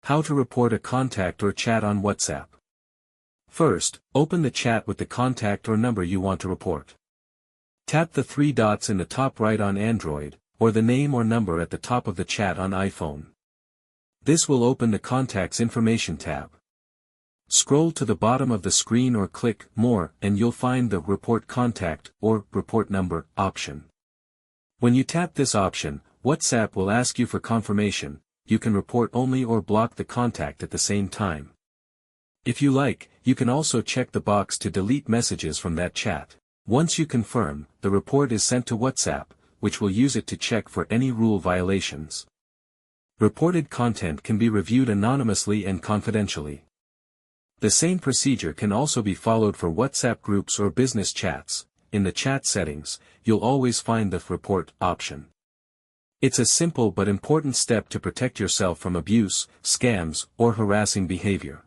How to report a contact or chat on WhatsApp. First, open the chat with the contact or number you want to report. Tap the three dots in the top right on Android, or the name or number at the top of the chat on iPhone. This will open the Contacts Information tab. Scroll to the bottom of the screen or click More and you'll find the Report Contact or Report Number option. When you tap this option, WhatsApp will ask you for confirmation. You can report only or block the contact at the same time. If you like, you can also check the box to delete messages from that chat. Once you confirm, the report is sent to WhatsApp, which will use it to check for any rule violations. Reported content can be reviewed anonymously and confidentially. The same procedure can also be followed for WhatsApp groups or business chats. In the chat settings, you'll always find the Report option. It's a simple but important step to protect yourself from abuse, scams, or harassing behavior.